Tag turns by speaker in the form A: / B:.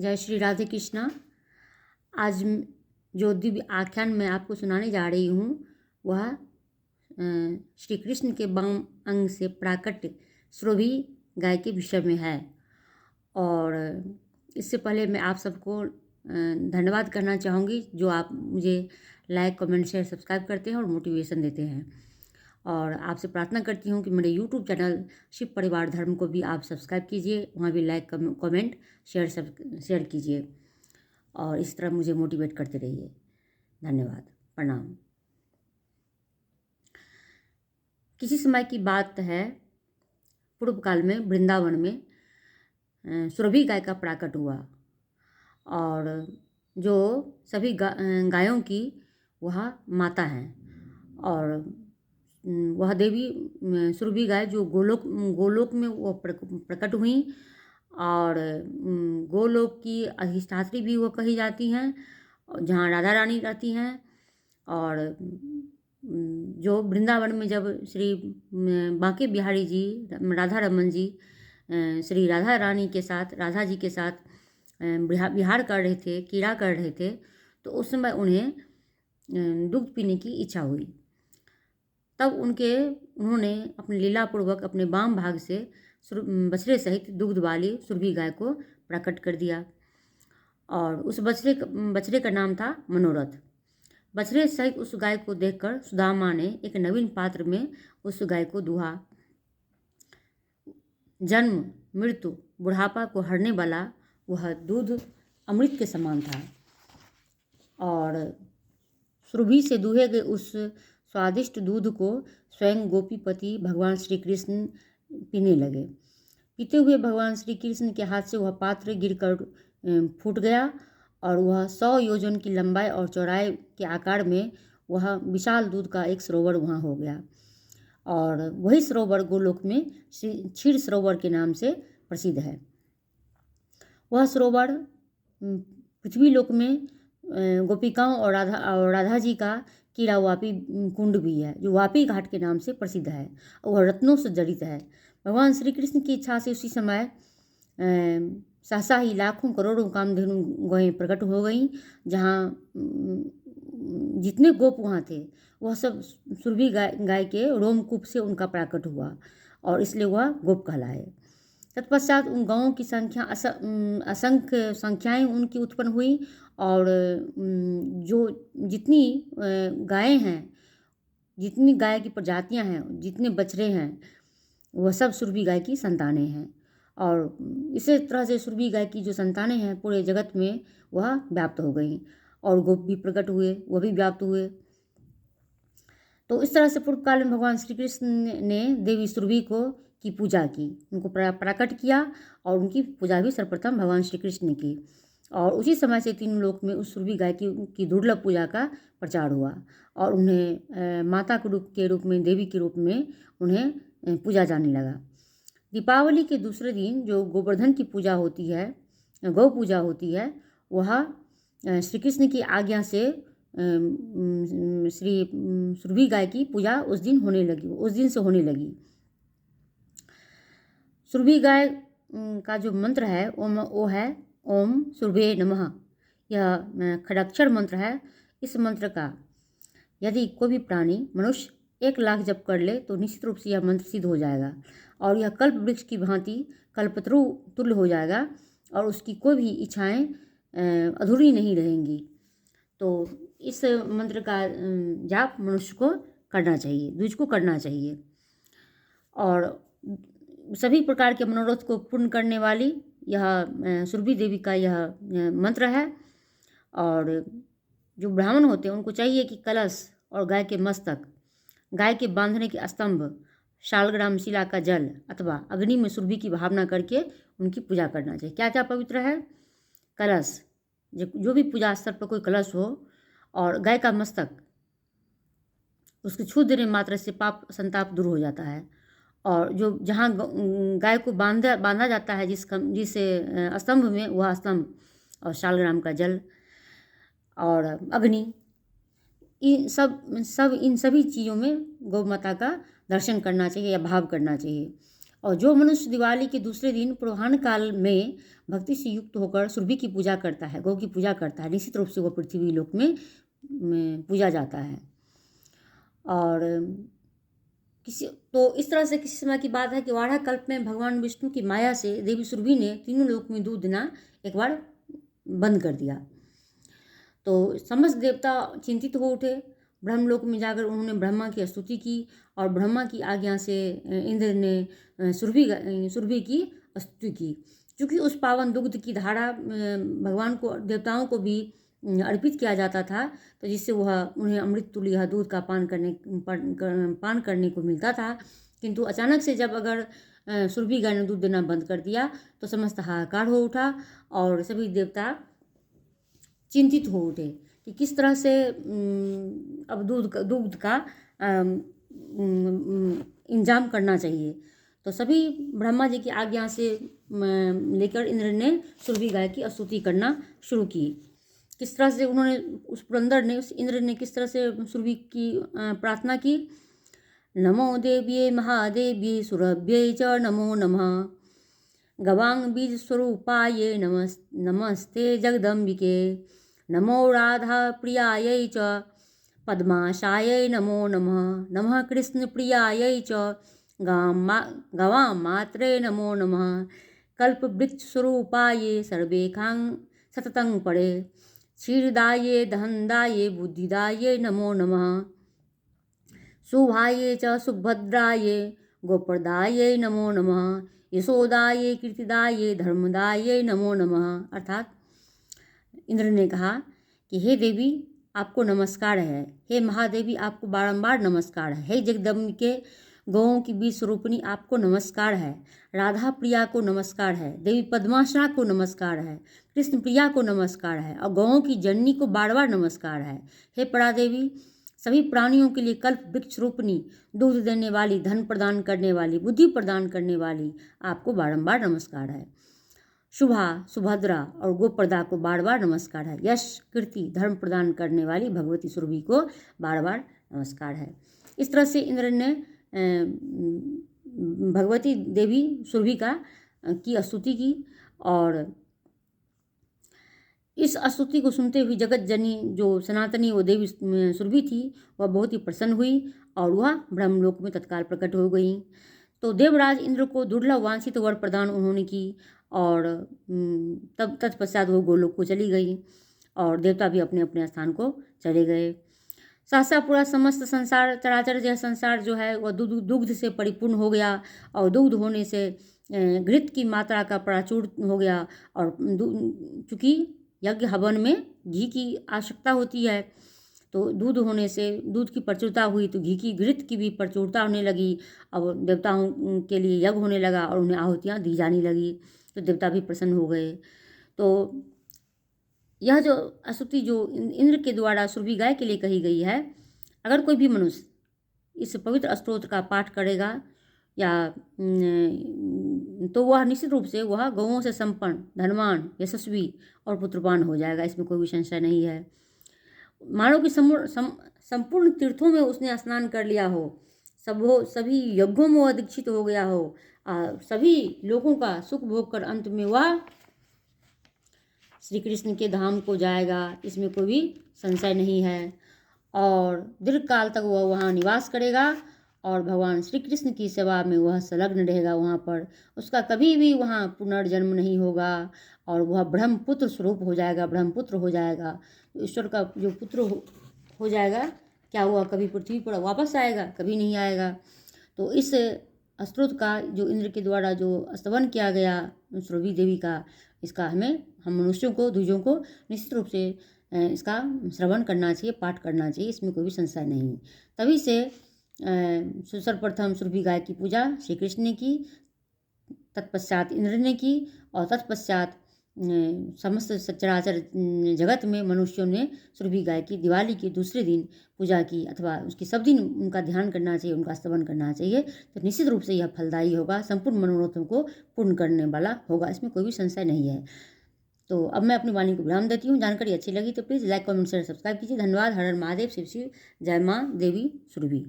A: जय श्री राधे कृष्णा। आज जो दिव्य आख्यान मैं आपको सुनाने जा रही हूँ वह श्री कृष्ण के वाम अंग से प्राकट्य सुरभि गाय के विषय में है। और इससे पहले मैं आप सबको धन्यवाद करना चाहूँगी जो आप मुझे लाइक, कमेंट, शेयर, सब्सक्राइब करते हैं और मोटिवेशन देते हैं। और आपसे प्रार्थना करती हूँ कि मेरे यूट्यूब चैनल शिव परिवार धर्म को भी आप सब्सक्राइब कीजिए, वहाँ भी लाइक, कमेंट, शेयर कीजिए और इस तरह मुझे मोटिवेट करते रहिए। धन्यवाद, प्रणाम। किसी समय की बात है, पूर्व काल में वृंदावन में सुरभि गाय का प्राकट हुआ और जो सभी गायों की वह माता हैं। और वह देवी सुरभि गाय जो गोलोक में वो प्रकट हुई और गोलोक की अधिष्ठात्री भी वो कही जाती हैं, जहाँ राधा रानी रहती हैं। और जो वृंदावन में जब श्री बांके बिहारी जी, राधा रमन जी श्री राधा रानी के साथ, राधा जी के साथ विहार कर रहे थे, क्रीड़ा कर रहे थे, तो उस समय उन्हें दुग्ध पीने की इच्छा हुई। तब उन्होंने अपने लीलापूर्वक अपने वाम भाग से बछड़े सहित दुग्ध वाली सुरभि गाय को प्रकट कर दिया। और उस बछड़े का नाम था मनोरथ। बछड़े सहित उस गाय को देखकर सुदामा ने एक नवीन पात्र में उस गाय को दुहा। जन्म, मृत्यु, बुढ़ापा को हरने वाला वह दूध अमृत के समान था। और सुरभि से दुहे गए उस स्वादिष्ट दूध को स्वयं गोपीपति भगवान श्री कृष्ण पीने लगे। पीते हुए भगवान श्री कृष्ण के हाथ से वह पात्र गिरकर फूट गया और वह 100 योजन की लंबाई और चौड़ाई के आकार में वह विशाल दूध का एक सरोवर वहाँ हो गया। और वही सरोवर गोलोक में क्षीर सरोवर के नाम से प्रसिद्ध है। वह सरोवर पृथ्वी लोक में गोपिकाओं और राधा जी का कीड़ा वापी कुंड भी है, जो वापी घाट के नाम से प्रसिद्ध है और वह रत्नों से जड़ित है। भगवान श्री कृष्ण की इच्छा से उसी समय सहसा ही लाखों करोड़ों कामधेनु गौएं प्रकट हो गईं। जहाँ जितने गोप वहाँ थे वह सब सुरभि गाय के रोमकूप से उनका प्राकट हुआ और इसलिए वह गोप कहलाए। तत्पश्चात उन गाँवों की संख्या असंख्य संख्याएँ उनकी उत्पन्न हुई और जो जितनी गायें हैं, जितनी गाय की प्रजातियां हैं, जितने बछड़े हैं, वह सब सुरभि गाय की संतानें हैं। और इसी तरह से सुरभि गाय की जो संतानें हैं पूरे जगत में वह व्याप्त हो गई और गोप भी प्रकट हुए, वह भी व्याप्त हुए। तो इस तरह से पूर्व काल में भगवान श्री कृष्ण ने देवी सुरभि की पूजा की, उनको प्रकट किया और उनकी पूजा भी सर्वप्रथम भगवान श्री कृष्ण ने की। और उसी समय से 3 लोक में उस सुरभि गाय की दुर्लभ पूजा का प्रचार हुआ और उन्हें माता के रूप में, देवी के रूप में उन्हें पूजा जाने लगा। दीपावली के दूसरे दिन जो गोवर्धन की पूजा होती है, गौ पूजा होती है, वह श्री कृष्ण की आज्ञा से श्री सुरभि गाय की पूजा उस दिन से होने लगी। सुरभि गाय का जो मंत्र है वो है ओम सुरभे नमः। यह खड़ाक्षर मंत्र है। इस मंत्र का यदि कोई भी प्राणी, मनुष्य 1 लाख जप कर ले तो निश्चित रूप से यह मंत्र सिद्ध हो जाएगा और यह कल्प वृक्ष की भांति कल्पतरु तुल्य हो जाएगा और उसकी कोई भी इच्छाएं अधूरी नहीं रहेंगी। तो इस मंत्र का जाप मनुष्य को करना चाहिए, द्विज को करना चाहिए। और सभी प्रकार के मनोरथ को पूर्ण करने वाली यह सुरभि देवी का यह मंत्र है। और जो ब्राह्मण होते हैं उनको चाहिए कि कलश और गाय के मस्तक, गाय के बांधने के स्तंभ, शालग्राम शिला का जल अथवा अग्नि में सुरभि की भावना करके उनकी पूजा करना चाहिए। क्या क्या पवित्र है? कलश, जो भी पूजा स्थल पर कोई कलश हो, और गाय का मस्तक, उसके छू देने मात्र से पाप संताप दूर हो जाता है। और जो जहाँ गाय को बांधा जाता है जिस स्तंभ में, वह स्तंभ, और शालग्राम का जल और अग्नि, इन सभी चीज़ों में गौ माता का दर्शन करना चाहिए या भाव करना चाहिए। और जो मनुष्य दिवाली के दूसरे दिन पूर्वाह्न काल में भक्ति से युक्त होकर सुरभि की पूजा करता है, गौ की पूजा करता है, निश्चित रूप से वह पृथ्वी लोक में पूजा जाता है। और इस तरह से किसी समय की बात है कि वाड़ा कल्प में भगवान विष्णु की माया से देवी सुरभि ने तीनों लोक में दूध देना एक बार बंद कर दिया। तो समस्त देवता चिंतित हो उठे। ब्रह्मलोक में जाकर उन्होंने ब्रह्मा की स्तुति की और ब्रह्मा की आज्ञा से इंद्र ने सुरभि की स्तुति की। क्योंकि उस पावन दुग्ध की धारा भगवान को, देवताओं को भी अर्पित किया जाता था, तो जिससे वह उन्हें अमृत तुल्य दूध का पान करने को मिलता था। किंतु अचानक से जब अगर सुरभि गाय ने दूध देना बंद कर दिया तो समस्त हाहाकार हो उठा और सभी देवता चिंतित हो उठे कि किस तरह से अब दूध का इंतजाम करना चाहिए। तो सभी ब्रह्मा जी की आज्ञा से लेकर इंद्र ने सुरभि गाय की स्तुति करना शुरू की। किस तरह से उन्होंने उस इंद्र ने किस तरह से सुरभि की प्रार्थना की। नमो देव्ये महादेव्ये सुरभ्ये च नमो नमः। गवांग बीज स्वरूपाये नमस्ते जगदम्बिके। नमो राधा प्रियायै च पद्माशायै नमो नमः। नमः कृष्ण प्रियायै च गवां मात्रे नमो नमः। कल्प वृक्ष स्वरूपाये सर्वेखां सततं परे। क्षीरदाये धनदाये बुद्धिदाये नमो नमः। शुभाये च सुभद्राये गोप्रदाये नमो नमः। यशोदाये कीर्तिदाये धर्मदाये नमो नमः। अर्थात इंद्र ने कहा कि हे देवी आपको नमस्कार है, हे महादेवी आपको बारंबार नमस्कार है, हे जगदम्बिके गौओं की बीज स्वरूपिणी आपको नमस्कार है, राधा प्रिया को नमस्कार है, देवी पद्माशा को नमस्कार है, कृष्ण प्रिया को नमस्कार है और गौओं की जननी को बार बार नमस्कार है। हे परादेवी सभी प्राणियों के लिए कल्प वृक्ष रूपनी, दूध देने वाली, धन प्रदान करने वाली, बुद्धि प्रदान करने वाली आपको बारंबार नमस्कार है। शुभा, सुभद्रा और गोप्रदा को बार बार नमस्कार है। यश, कीर्ति, धर्म प्रदान करने वाली भगवती सुरभि को बार बार नमस्कार है। इस तरह से इंद्र ने भगवती देवी सुरभि की स्तुति की और इस स्तुति को सुनते हुए जगत जनी जो सनातनी वो देवी सुरभि थी वह बहुत ही प्रसन्न हुई और वह ब्रह्मलोक में तत्काल प्रकट हो गई। तो देवराज इंद्र को दुर्लभ वांछित वर प्रदान उन्होंने की और तब तत्पश्चात वो गोलोक को चली गई और देवता भी अपने अपने स्थान को चले गए। सहसा पूरा समस्त संसार, चराचर यह संसार जो है वह दुग्ध से परिपूर्ण हो गया और दुग्ध होने से घृत की मात्रा का प्राचुर हो गया। और चूँकि यज्ञ हवन में घी की आवश्यकता होती है, तो दूध होने से दूध की प्रचुरता हुई तो घृत की भी प्रचुरता होने लगी। अब देवताओं के लिए यज्ञ होने लगा और उन्हें आहुतियाँ दी जाने लगी, तो देवता भी प्रसन्न हो गए। तो यह जो स्तुति जो इंद्र के द्वारा सुरभि गाय के लिए कही गई है, अगर कोई भी मनुष्य इस पवित्र स्तोत्र का पाठ करेगा या तो वह निश्चित रूप से वह गौओं से संपन्न, धनवान, यशस्वी और पुत्रवान हो जाएगा। इसमें कोई भी संशय नहीं है। मानो कि संपूर्ण तीर्थों में उसने स्नान कर लिया हो, सभी यज्ञों में वह दीक्षित हो गया हो, सभी लोगों का सुख भोग कर अंत में वह श्री कृष्ण के धाम को जाएगा। इसमें कोई भी संशय नहीं है और दीर्घ काल तक वह वहाँ निवास करेगा और भगवान श्री कृष्ण की सेवा में वह संलग्न रहेगा। वहाँ पर उसका कभी भी वहाँ पुनर्जन्म नहीं होगा और वह ब्रह्मपुत्र स्वरूप हो जाएगा, ब्रह्मपुत्र हो जाएगा। ईश्वर का जो पुत्र हो जाएगा, क्या हुआ कभी पृथ्वी पर वापस आएगा? कभी नहीं आएगा। तो इस स्तोत्र का जो इंद्र के द्वारा जो स्तवन किया गया सुरभि देवी का, इसका हम मनुष्यों को, द्विजों को निश्चित रूप से इसका श्रवण करना चाहिए, पाठ करना चाहिए। इसमें कोई भी संशय नहीं। तभी से सर्वप्रथम सुरभि गाय की पूजा श्री कृष्ण ने की, तत्पश्चात इंद्र ने की और तत्पश्चात समस्त सचराचर जगत में मनुष्यों ने सुरभि गाय की दिवाली के दूसरे दिन पूजा की अथवा उसकी सब दिन उनका ध्यान करना चाहिए, उनका स्तवन करना चाहिए। तो निश्चित रूप से यह फलदायी होगा, संपूर्ण मनोरथों को पूर्ण करने वाला होगा। इसमें कोई भी संशय नहीं है। तो अब मैं अपनी वाणी को विराम देती हूँ। जानकारी अच्छी लगी तो please like, comment, share, subscribe कीजिए। धन्यवाद। हर हर महादेव, शिव शिव, जय माँ देवी सुरभि।